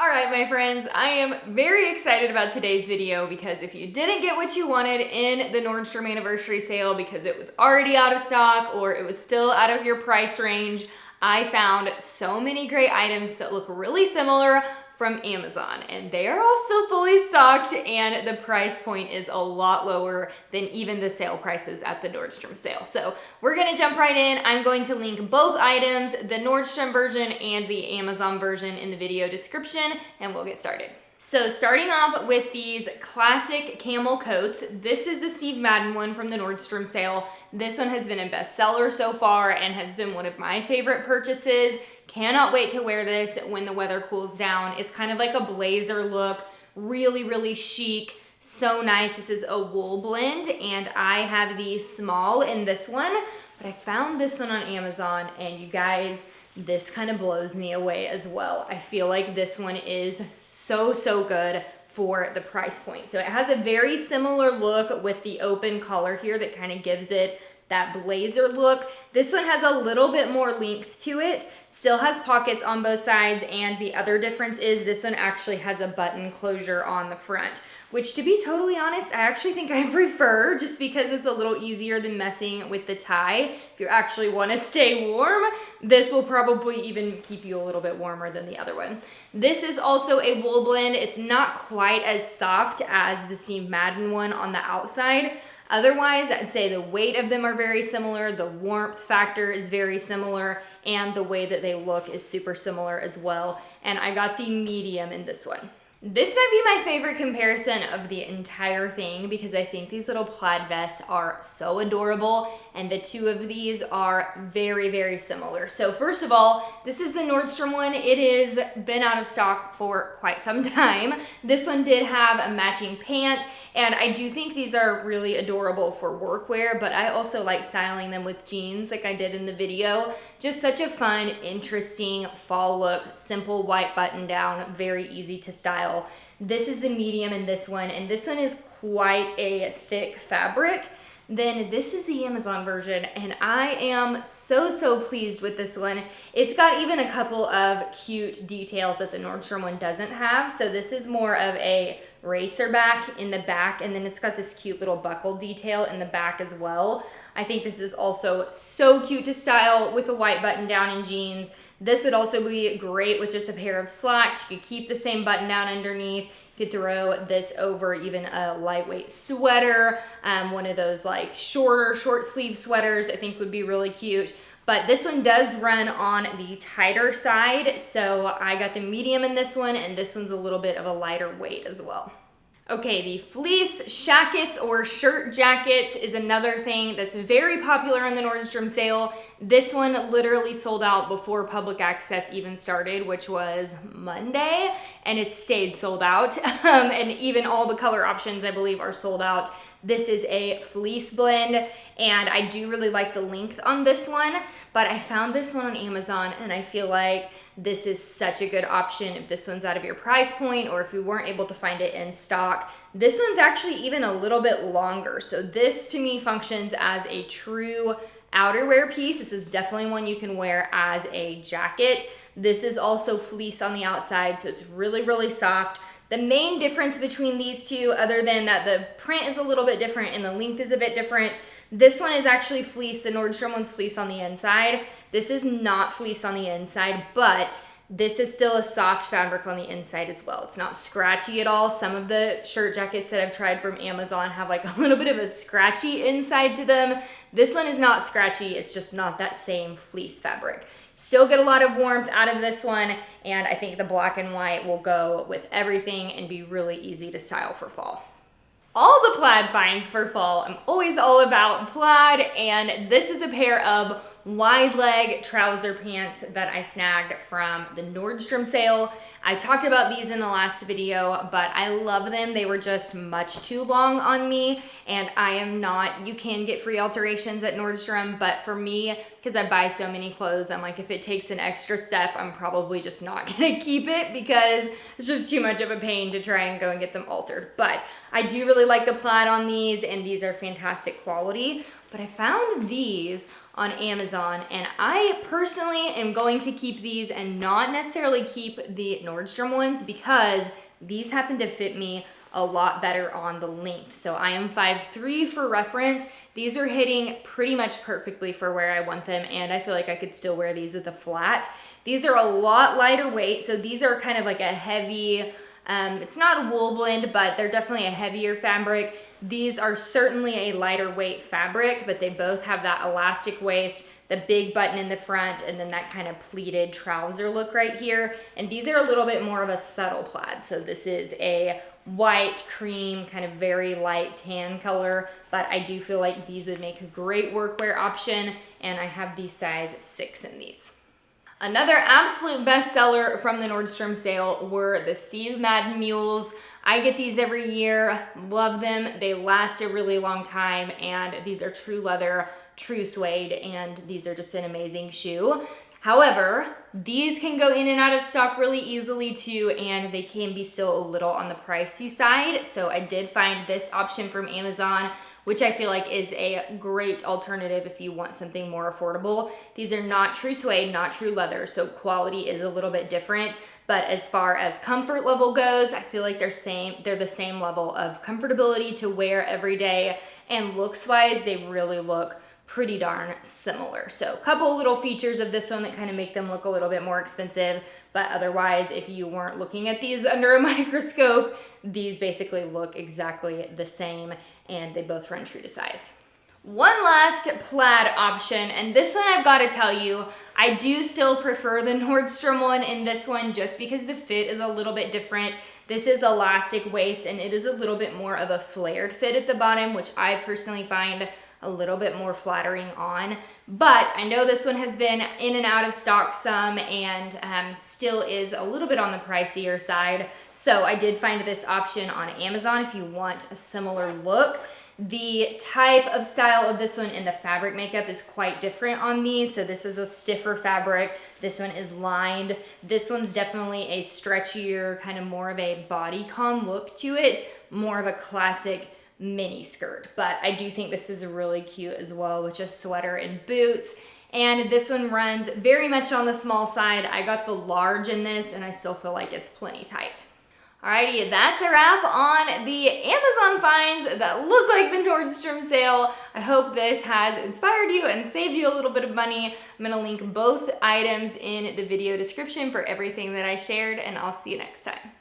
All right, my friends, I am very excited about today's video because if you didn't get what you wanted in the Nordstrom anniversary sale because it was already out of stock or it was still out of your price range, I found so many great items that look really similar from Amazon, and they are all still fully stocked, and the price point is a lot lower than even the sale prices at the Nordstrom sale. So we're gonna jump right in. I'm going to link both items, the Nordstrom version and the Amazon version, in the video description, and we'll get started. So starting off with these classic camel coats, this is the Steve Madden one from the Nordstrom sale. This one has been a bestseller so far and has been one of my favorite purchases. Cannot wait to wear this when the weather cools down. It's kind of like a blazer look, really, really chic, so nice. This is a wool blend, and I have the small in this one, but I found this one on Amazon, and you guys, this kind of blows me away as well. I feel like this one is so good for the price point. So it has a very similar look with the open collar here that kind of gives it that blazer look. This one has a little bit more length to it, still has pockets on both sides, and the other difference is this one actually has a button closure on the front, which, to be totally honest, I actually think I prefer, just because it's a little easier than messing with the tie. If you actually want to stay warm, this will probably even keep you a little bit warmer than the other one. This is also a wool blend. It's not quite as soft as the Steve Madden one on the outside. Otherwise, I'd say the weight of them are very similar, the warmth factor is very similar, and the way that they look is super similar as well. And I got the medium in this one. This might be my favorite comparison of the entire thing because I think these little plaid vests are so adorable, and the two of these are very similar. So first of all, this is the Nordstrom one. It has been out of stock for quite some time. This one did have a matching pant, and I do think these are really adorable for workwear, but I also like styling them with jeans like I did in the video. Just such a fun, interesting fall look, simple white button down, very easy to style. This is the medium in this one, and this one is quite a thick fabric. Then this is the Amazon version, and I am so pleased with this one. It's got even a couple of cute details that the Nordstrom one doesn't have. So this is more of a racer back in the back, and then it's got this cute little buckle detail in the back as well. I think this is also so cute to style with a white button down and jeans. This would also be great with just a pair of slacks. You could keep the same button down underneath. You could throw this over even a lightweight sweater. One of those like short sleeve sweaters I think would be really cute. But this one does run on the tighter side. So I got the medium in this one, and this one's a little bit of a lighter weight as well. Okay, the fleece shackets or shirt jackets is another thing that's very popular on the Nordstrom sale. This one literally sold out before public access even started, which was Monday, and it stayed sold out. And even all the color options, I believe, are sold out. This is a fleece blend, and I do really like the length on this one, but I found this one on Amazon, and I feel like this is such a good option if this one's out of your price point or if you weren't able to find it in stock. This one's actually even a little bit longer, so this to me functions as a true outerwear piece. This is definitely one you can wear as a jacket. This is also fleece on the outside, so it's really soft. The main difference between these two, other than that the print is a little bit different and the length is a bit different, this one is actually fleece. The Nordstrom one's fleece on the inside. This is not fleece on the inside, but this is still a soft fabric on the inside as well. It's not scratchy at all. Some of the shirt jackets that I've tried from Amazon have like a little bit of a scratchy inside to them. This one is not scratchy. It's just not that same fleece fabric. Still get a lot of warmth out of this one, and I think the black and white will go with everything and be really easy to style for fall. All the plaid finds for fall. I'm always all about plaid, and this is a pair of wide leg trouser pants that I snagged from the Nordstrom sale. I talked about these in the last video, but I love them. They were just much too long on me, and I am not, you can get free alterations at Nordstrom, but for me, because I buy so many clothes, I'm like, if it takes an extra step, I'm probably just not gonna keep it because it's just too much of a pain to try and go and get them altered. But I do really like the plaid on these, and these are fantastic quality. But I found these on Amazon, and I personally am going to keep these and not necessarily keep the Nordstrom ones because these happen to fit me a lot better on the length. So I am 5'3" for reference. These are hitting pretty much perfectly for where I want them, and I feel like I could still wear these with a flat. These are a lot lighter weight, so these are kind of like a heavy, it's not a wool blend, but they're definitely a heavier fabric. These are certainly a lighter weight fabric, but they both have that elastic waist, the big button in the front, and then that kind of pleated trouser look right here. And these are a little bit more of a subtle plaid. So this is a white, cream, kind of very light tan color, but I do feel like these would make a great workwear option, and I have the size 6 in these. Another absolute bestseller from the Nordstrom sale were the Steve Madden mules. I get these every year, love them. They last a really long time, and these are true leather, true suede, and these are just an amazing shoe. However, these can go in and out of stock really easily too, and they can be still a little on the pricey side. So I did find this option from Amazon, which I feel like is a great alternative if you want something more affordable. These are not true suede, not true leather, so quality is a little bit different. But as far as comfort level goes, I feel like they're the same level of comfortability to wear every day, and looks-wise, they really look pretty darn similar. So a couple little features of this one that kind of make them look a little bit more expensive, but otherwise, if you weren't looking at these under a microscope, these basically look exactly the same, and they both run true to size. One last plaid option, and this one I've got to tell you, I do still prefer the Nordstrom one in this one just because the fit is a little bit different. This is elastic waist, and it is a little bit more of a flared fit at the bottom, which I personally find a little bit more flattering on, but I know this one has been in and out of stock some, and still is a little bit on the pricier side. So I did find this option on Amazon if you want a similar look. The type of style of this one and the fabric makeup is quite different on these. So this is a stiffer fabric. This one is lined. This one's definitely a stretchier, kind of more of a bodycon look to it, more of a classic mini skirt. But I do think this is really cute as well with just sweater and boots. And this one runs very much on the small side. I got the large in this, and I still feel like it's plenty tight. Alrighty, that's a wrap on the Amazon finds that look like the Nordstrom sale. I hope this has inspired you and saved you a little bit of money. I'm gonna link both items in the video description for everything that I shared, and I'll see you next time.